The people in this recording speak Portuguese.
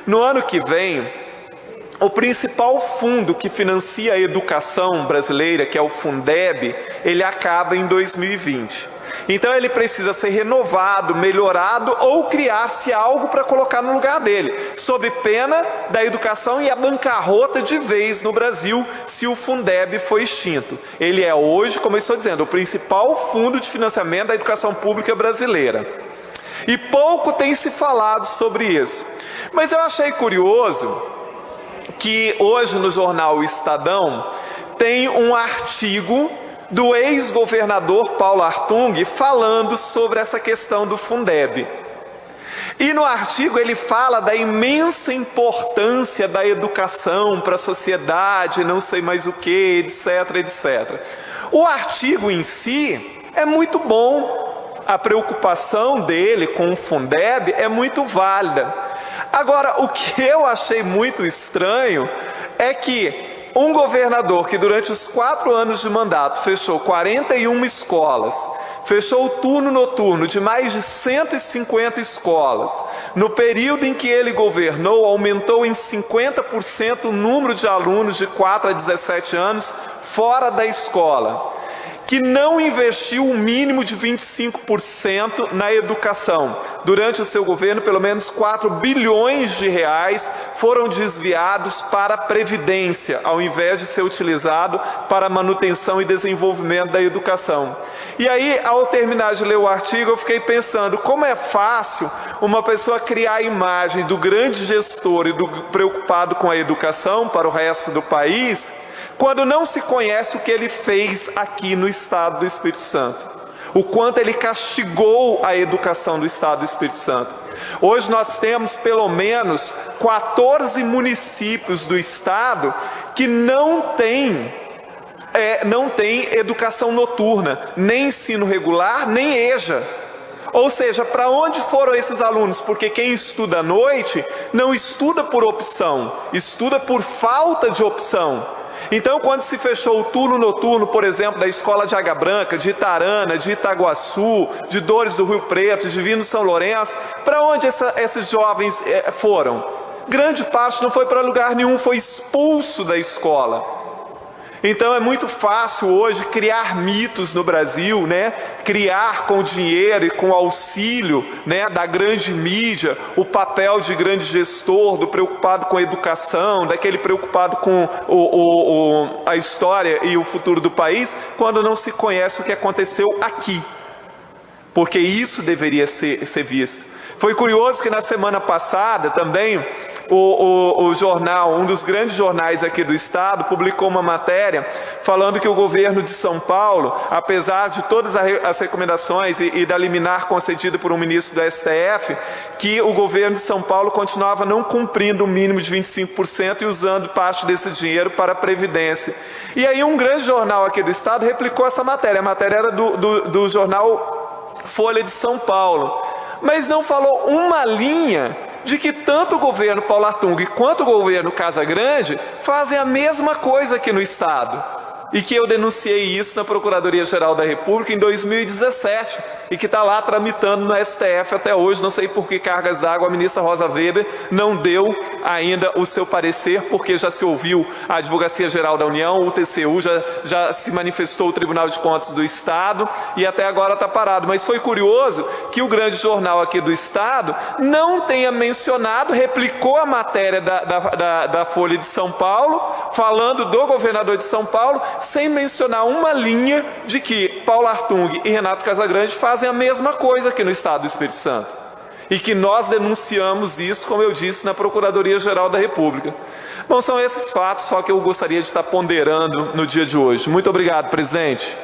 No ano que vem, o principal fundo que financia a educação brasileira, que é o Fundeb, ele acaba em 2020. Então ele precisa ser renovado, melhorado ou criar-se algo para colocar no lugar dele, sob pena da educação e a bancarrota de vez no Brasil se o Fundeb for extinto. Ele é hoje, como eu estou dizendo, o principal fundo de financiamento da educação pública brasileira. E pouco tem se falado sobre isso. Mas eu achei curioso que hoje no jornal O Estadão tem um artigo do ex-governador Paulo Artung falando sobre essa questão do Fundeb. E no artigo ele fala da imensa importância da educação para a sociedade, não sei mais o que, etc, etc. O artigo em si é muito bom, a preocupação dele com o Fundeb é muito válida. Agora, o que eu achei muito estranho é que um governador que durante os 4 anos de mandato fechou 41 escolas, fechou o turno noturno de mais de 150 escolas, no período em que ele governou, aumentou em 50% o número de alunos de 4 a 17 anos fora da escola, que não investiu o mínimo de 25% na educação. Durante o seu governo, pelo menos 4 bilhões de reais foram desviados para a Previdência, ao invés de ser utilizado para a manutenção e desenvolvimento da educação. E aí, ao terminar de ler o artigo, eu fiquei pensando, como é fácil uma pessoa criar a imagem do grande gestor e do preocupado com a educação para o resto do país, quando não se conhece o que ele fez aqui no estado do Espírito Santo, o quanto ele castigou a educação do estado do Espírito Santo. Hoje nós temos pelo menos 14 municípios do estado que não têm educação noturna, nem ensino regular, nem EJA. Ou seja, para onde foram esses alunos? Porque quem estuda à noite não estuda por opção, estuda por falta de opção. Então, quando se fechou o turno noturno, por exemplo, da escola de Água Branca, de Itarana, de Itaguaçu, de Dores do Rio Preto, de Divino São Lourenço, para onde esses jovens foram? Grande parte não foi para lugar nenhum, foi expulso da escola. Então é muito fácil hoje criar mitos no Brasil, né? Criar com dinheiro e com auxílio, né, da grande mídia, o papel de grande gestor, do preocupado com a educação, daquele preocupado com a história e o futuro do país, quando não se conhece o que aconteceu aqui. Porque isso deveria ser visto. Foi curioso que na semana passada também o jornal, um dos grandes jornais aqui do estado, publicou uma matéria falando que o governo de São Paulo, apesar de todas as recomendações e da liminar concedida por um ministro do STF, que o governo de São Paulo continuava não cumprindo o mínimo de 25% e usando parte desse dinheiro para a Previdência. E aí um grande jornal aqui do estado replicou essa matéria. A matéria era do jornal Folha de São Paulo. Mas não falou uma linha de que tanto o governo Paulo Artung quanto o governo Casagrande fazem a mesma coisa aqui no estado. E que eu denunciei isso na Procuradoria-Geral da República em 2017 e que está lá tramitando no STF até hoje. Não sei por que cargas d'água a ministra Rosa Weber não deu ainda o seu parecer, porque já se ouviu a Advocacia-Geral da União, o TCU, já se manifestou o Tribunal de Contas do Estado e até agora está parado. Mas foi curioso que o grande jornal aqui do Estado não tenha mencionado, replicou a matéria da Folha de São Paulo, falando do governador de São Paulo, sem mencionar uma linha de que Paulo Artung e Renato Casagrande fazem a mesma coisa aqui no estado do Espírito Santo. E que nós denunciamos isso, como eu disse, na Procuradoria-Geral da República. Bom, são esses fatos só que eu gostaria de estar ponderando no dia de hoje. Muito obrigado, presidente.